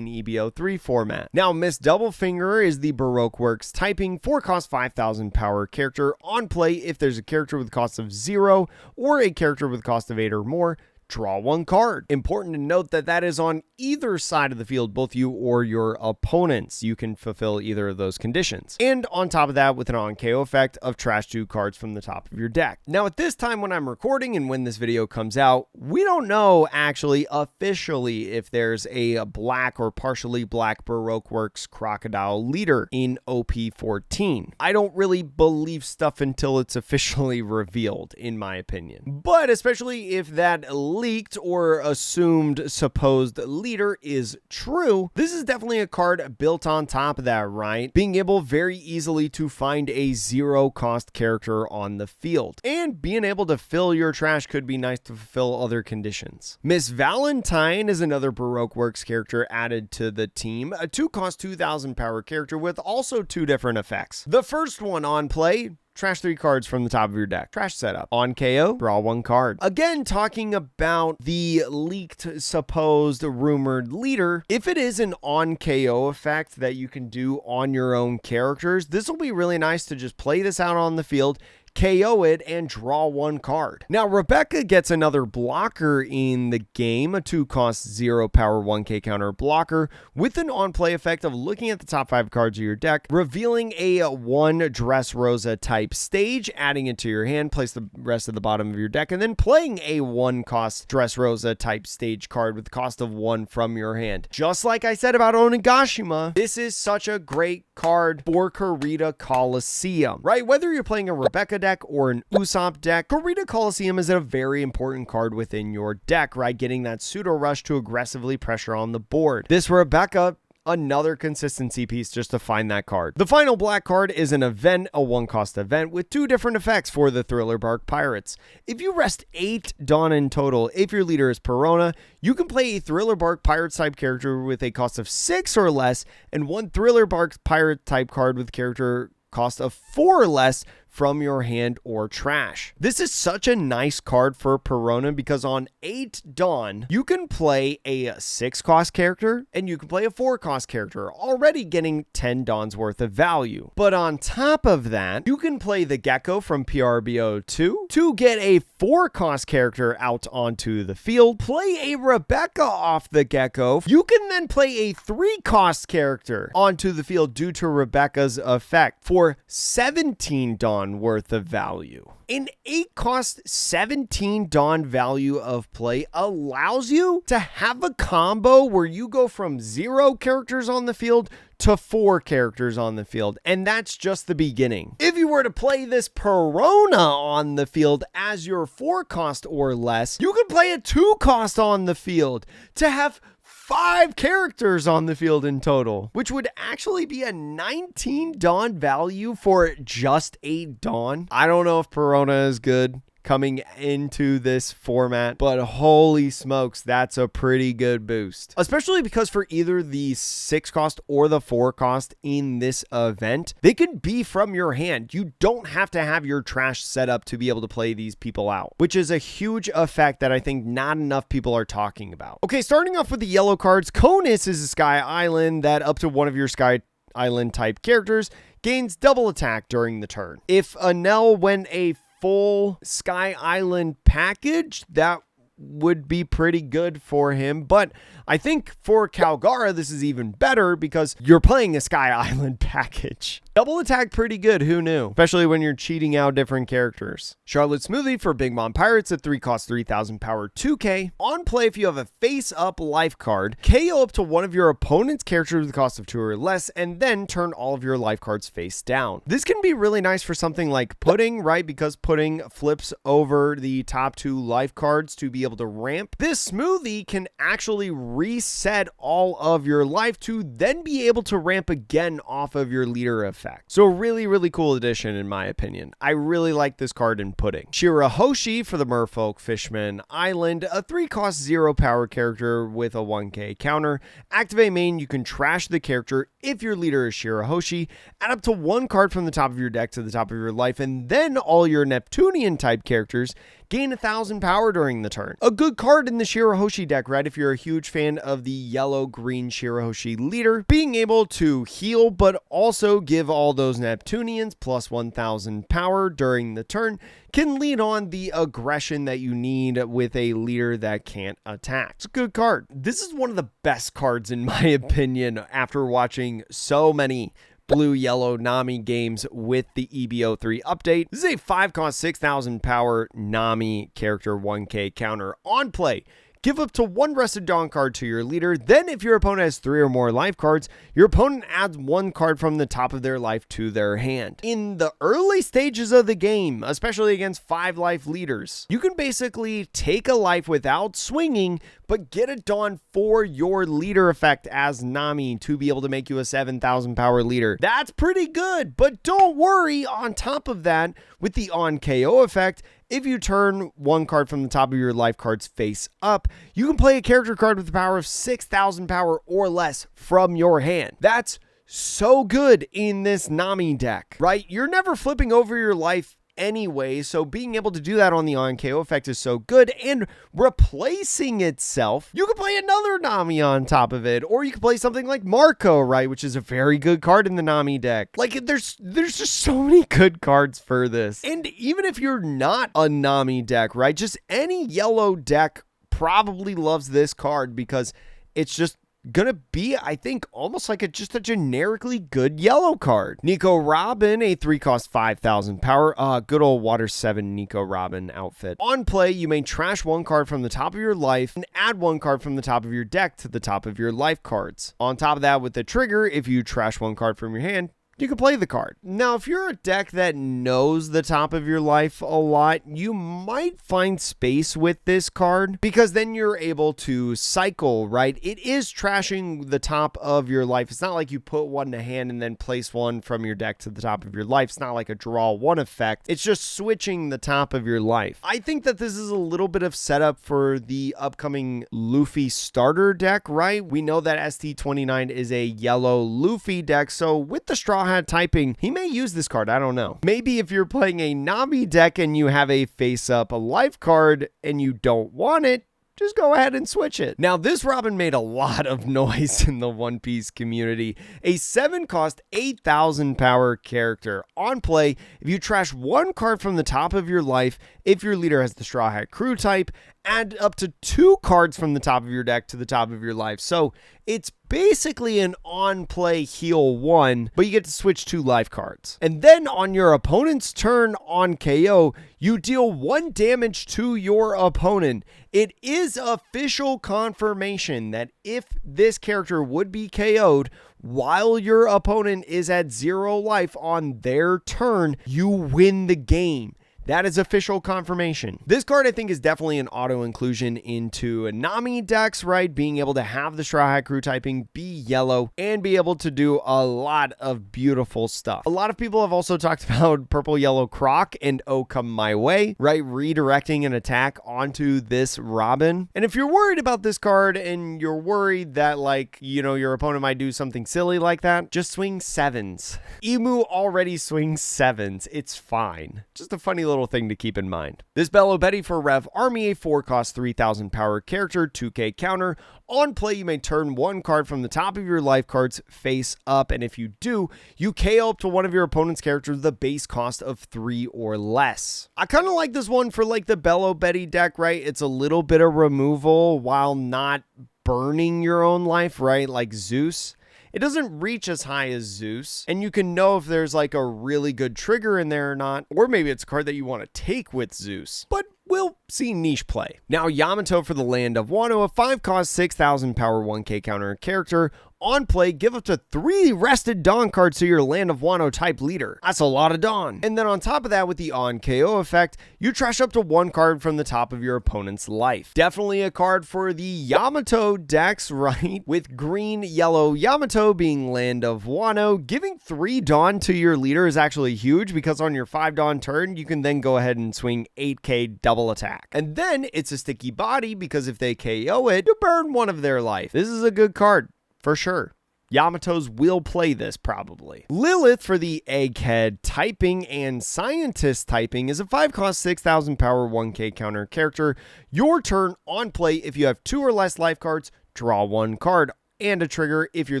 EB03 format. Now, Miss Doublefinger is the Baroque Works typing 4-cost 5,000 power character on play if there's a character with cost of 0 or a character with cost of 8 or more. Draw 1 card. Important to note that that is on either side of the field, both you or your opponents. You can fulfill either of those conditions. And on top of that, with an on-KO effect of trash 2 cards from the top of your deck. Now, at this time when I'm recording and when this video comes out, we don't know actually officially if there's a black or partially black Baroque Works Crocodile leader in OP14. I don't really believe stuff until it's officially revealed, in my opinion. But especially if that leaked or assumed supposed leader is true, this is definitely a card built on top of that, right? Being able very easily to find a 0-cost character on the field. And being able to fill your trash could be nice to fulfill other conditions. Miss Valentine is another Baroque Works character added to the team. A 2-cost 2,000 power character with also 2 different effects. The first one on play, trash 3 cards from the top of your deck. Trash setup. On KO, draw 1 card. Again, talking about the leaked, supposed, rumored leader, if it is an on KO effect that you can do on your own characters, this will be really nice to just play this out on the field, KO it, and draw one card. Now, Rebecca gets another blocker in the game, a 2-cost 0-power 1k counter blocker with an on-play effect of looking at the top 5 cards of your deck, revealing a 1 Dressrosa type stage, adding it to your hand, place the rest of the bottom of your deck, and then playing a 1-cost Dressrosa type stage card with the cost of 1 from your hand. Just like I said about Onigashima, this is such a great card for Kurita Coliseum, right? Whether you're playing a Rebecca deck or an Usopp deck, Kurita Coliseum is a very important card within your deck, right? Getting that pseudo rush to aggressively pressure on the board. This Rebecca, another consistency piece just to find that card. The final black card is an event, a 1-cost event with 2 different effects for the Thriller Bark Pirates. If you rest 8 Dawn in total, if your leader is Perona, you can play a Thriller Bark Pirate type character with a cost of 6 or less, and 1 Thriller Bark Pirate type card with character cost of 4 or less from your hand or trash. This is such a nice card for Perona because on 8 Dawn, you can play a 6-cost character and you can play a 4-cost character, already getting 10 Dawns worth of value. But on top of that, you can play the Gecko from PRBO2 to get a 4-cost character out onto the field, play a Rebecca off the Gecko. You can then play a 3-cost character onto the field due to Rebecca's effect for 17 Dawn worth of value. An 8-cost 17 Dawn value of play allows you to have a combo where you go from 0 characters on the field to 4 characters on the field, and that's just the beginning. If you were to play this Perona on the field as your 4-cost or less, you could play a 2-cost on the field to have 5 characters on the field in total, which would actually be a 19 Dawn value for just 8 Dawn. I don't know if Perona is good coming into this format, but holy smokes, that's a pretty good boost. Especially because for either the 6-cost or the 4-cost in this event, they can be from your hand. You don't have to have your trash set up to be able to play these people out, which is a huge effect that I think not enough people are talking about. Okay, starting off with the yellow cards, Conus is a Sky Island that up to one of your Sky Island type characters gains double attack during the turn. If Anel went a full Sky Island package, that would be pretty good for him, but I think for Calgara this is even better because you're playing a Sky Island package. Double attack pretty good, who knew? Especially when you're cheating out different characters. Charlotte Smoothie for Big Mom Pirates at 3-cost 3,000 power 2k. On play, if you have a face-up life card, KO up to one of your opponent's characters with a cost of 2 or less, and then turn all of your life cards face down. This can be really nice for something like Pudding, right? Because Pudding flips over the top 2 life cards to be able to ramp. This Smoothie can actually reset all of your life to then be able to ramp again off of your leader effect. So a really, really cool addition in my opinion. I really like this card in Pudding. Shirahoshi for the Merfolk Fishman Island, a 3-cost 0-power character with a 1k counter. Activate main, you can trash the character if your leader is Shirahoshi, add up to 1 card from the top of your deck to the top of your life, and then all your Neptunian type characters gain 1,000 power during the turn. A good card in the Shirahoshi deck, right? If you're a huge fan of the yellow-green Shirahoshi leader, being able to heal, but also give all those Neptunians plus 1,000 power during the turn can lead on the aggression that you need with a leader that can't attack. It's a good card. This is one of the best cards in my opinion after watching so many blue-yellow Nami games with the EB03 update. This is a 5-cost 6,000 power Nami character 1k counter. On play, give up to 1 Rested Dawn card to your leader. Then if your opponent has 3 or more life cards, your opponent adds 1 card from the top of their life to their hand. In the early stages of the game, especially against 5-life leaders, you can basically take a life without swinging, but get a Dawn for your leader effect as Nami to be able to make you a 7,000 power leader. That's pretty good, but don't worry, on top of that, with the on KO effect, if you turn 1 card from the top of your life cards face up, you can play a character card with the power of 6,000 power or less from your hand. That's so good in this Nami deck, right? You're never flipping over your life anyway, so being able to do that on the on-KO effect is so good, and replacing itself, you can play another Nami on top of it, or you can play something like Marco, right, which is a very good card in the Nami deck. Like, there's just so many good cards for this. And even if you're not a Nami deck, right, just any yellow deck probably loves this card because it's just gonna be, I think, almost like just a generically good yellow card. Nico Robin, a 3-cost 5,000 power, good old Water 7 Nico Robin outfit. On play, you may trash one card from the top of your life and add one card from the top of your deck to the top of your life cards. On top of that, with the trigger, if you trash one card from your hand, you can play the card. Now, if you're a deck that knows the top of your life a lot, you might find space with this card because then you're able to cycle, right? It is trashing the top of your life. It's not like you put one in a hand and then place one from your deck to the top of your life. It's not like a draw one effect. It's just switching the top of your life. I think that this is a little bit of setup for the upcoming Luffy starter deck, right? We know that ST29 is a yellow Luffy deck, so with the Straw Hat typing, he may use this card. I don't know. Maybe if you're playing a Nami deck and you have a face-up a life card and you don't want it, just go ahead and switch it. Now, this Robin made a lot of noise in the One Piece community. A 7-cost 8,000 power character. On play, if you trash one card from the top of your life, if your leader has the Straw Hat Crew type, add up to 2 cards from the top of your deck to the top of your life. So it's basically an on-play heal 1, but you get to switch 2 life cards. And then on your opponent's turn on KO, you deal 1 damage to your opponent. It is official confirmation that if this character would be KO'd while your opponent is at 0 life on their turn, you win the game. That is official confirmation. This card, I think, is definitely an auto inclusion into Nami decks, right? Being able to have the Straw Hat Crew typing, be yellow, and be able to do a lot of beautiful stuff. A lot of people have also talked about Purple Yellow Croc and Oh Come My Way, right? Redirecting an attack onto this Robin. And if you're worried about this card and you're worried that, like, you know, your opponent might do something silly like that, just swing 7s. Emu already swings 7s. It's fine. Just a funny little thing to keep in mind. This Belle Betty for Rev Army, a 4-cost 3,000 power character, 2k counter. On play, you may turn one card from the top of your life cards face up, and if you do, you KO up to one of your opponent's characters with a base cost of 3 or less. I kind of like this one for like the Belle Betty deck, right? It's a little bit of removal while not burning your own life, right? Like Zeus. It doesn't reach as high as Zeus, and you can know if there's like a really good trigger in there or not, or maybe it's a card that you want to take with Zeus, but we'll see niche play. Now, Yamato for the Land of Wano, a 5-cost 6,000 power 1k counter character. On play, give up to 3 rested Dawn cards to your Land of Wano type leader. That's a lot of Dawn. And then on top of that, with the on KO effect, you trash up to 1 card from the top of your opponent's life. Definitely a card for the Yamato decks, right? With green, yellow Yamato being Land of Wano, giving 3 Dawn to your leader is actually huge because on your 5 Dawn turn, you can then go ahead and swing 8k double attack. And then it's a sticky body because if they KO it, you burn 1 of their life. This is a good card. For sure. Yamatos will play this probably. Lilith for the Egghead typing and Scientist typing is a 5-cost 6,000 power 1k counter character. Your turn on play, if you have 2 or less life cards, draw 1 card. And a trigger, if your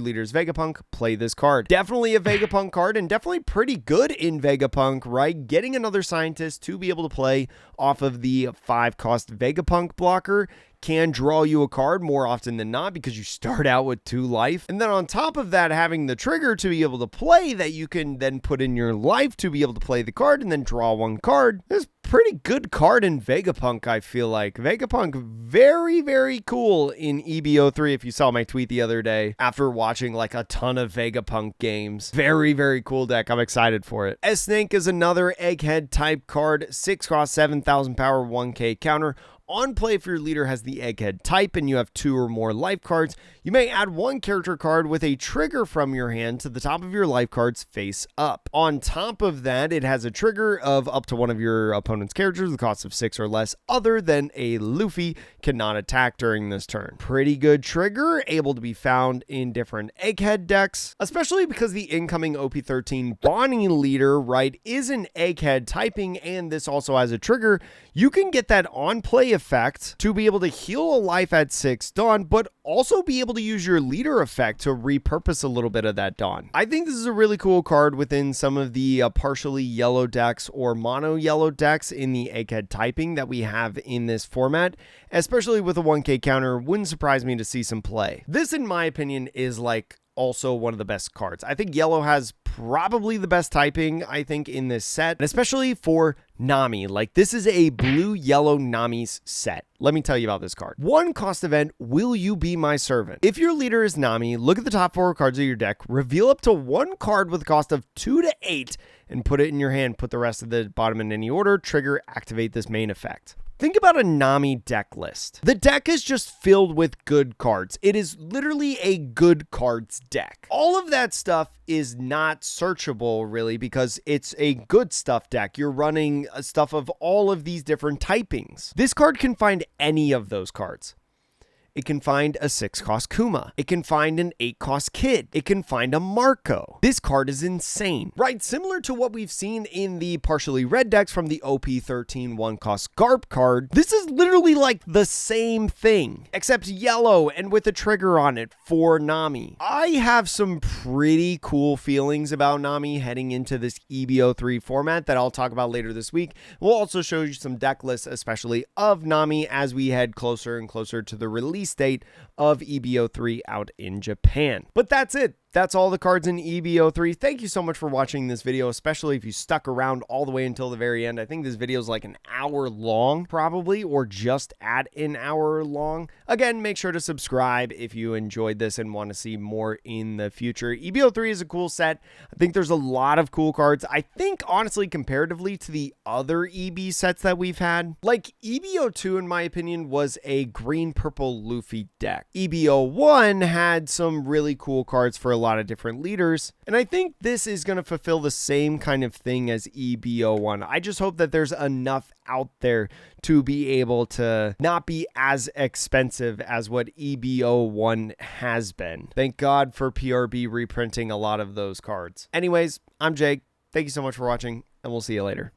leader's Vegapunk, play this card. Definitely a Vegapunk card and definitely pretty good in Vegapunk, right? Getting another Scientist to be able to play off of the 5-cost Vegapunk blocker can draw you a card more often than not because you start out with 2 life. And then on top of that, having the trigger to be able to play that you can then put in your life to be able to play the card and then draw 1 card is pretty good card in Vegapunk, I feel like. Vegapunk, very, very cool in EB03 if you saw my tweet the other day after watching like a ton of Vegapunk games. Very, very cool deck. I'm excited for it. S-Snake is another Egghead type card, 6-cost 7,000 power 1k counter. On play, if your leader has the Egghead type and you have 2 or more life cards, you may add 1 character card with a trigger from your hand to the top of your life cards face up. On top of that, it has a trigger of up to one of your opponent's characters with a cost of 6 or less other than a Luffy cannot attack during this turn. Pretty good trigger, able to be found in different Egghead decks, especially because the incoming OP13 Bonnie leader, right, is an Egghead typing, and this also has a trigger. You can get that on play effect to be able to heal a life at 6 Dawn, but also be able to use your leader effect to repurpose a little bit of that Dawn. I think this is a really cool card within some of the partially yellow decks or mono yellow decks in the Egghead typing that we have in this format, especially with a 1k counter. Wouldn't surprise me to see some play. This, in my opinion, is like also one of the best cards. I think yellow has probably the best typing, I think, in this set, and especially for Nami. Like, this is a blue-yellow Nami's set. Let me tell you about this card. 1 cost event, Will You Be My Servant? If your leader is Nami, look at the top 4 cards of your deck, reveal up to 1 card with a cost of 2 to 8, and put it in your hand. Put the rest of the bottom in any order. Trigger, activate this main effect. Think about a Nami deck list. The deck is just filled with good cards. It is literally a good cards deck. All of that stuff is not searchable, really, because it's a good stuff deck. You're running stuff of all of these different typings. This card can find any of those cards. It can find a 6-cost Kuma. It can find an 8-cost Kid. It can find a Marco. This card is insane, right? Similar to what we've seen in the partially red decks from the OP13 1-cost Garp card. This is literally like the same thing, except yellow and with a trigger on it for Nami. I have some pretty cool feelings about Nami heading into this EB03 format that I'll talk about later this week. We'll also show you some deck lists, especially of Nami, as we head closer and closer to the release date of EB03 out in Japan. But that's it. That's all the cards in EB03. Thank you so much for watching this video, especially if you stuck around all the way until the very end. I think this video is like an hour long, probably, or just at an hour long. Again, make sure to subscribe if you enjoyed this and want to see more in the future. EB03 is a cool set. I think there's a lot of cool cards. I think, honestly, comparatively to the other EB sets that we've had, like EB02, in my opinion, was a green-purple Luffy deck. EB01 had some really cool cards for a lot of different leaders, and I think this is going to fulfill the same kind of thing as EB01. I just hope that there's enough out there to be able to not be as expensive as what EB01 has been. Thank God for PRB reprinting a lot of those cards. Anyways, I'm Jake. Thank you so much for watching, and we'll see you later.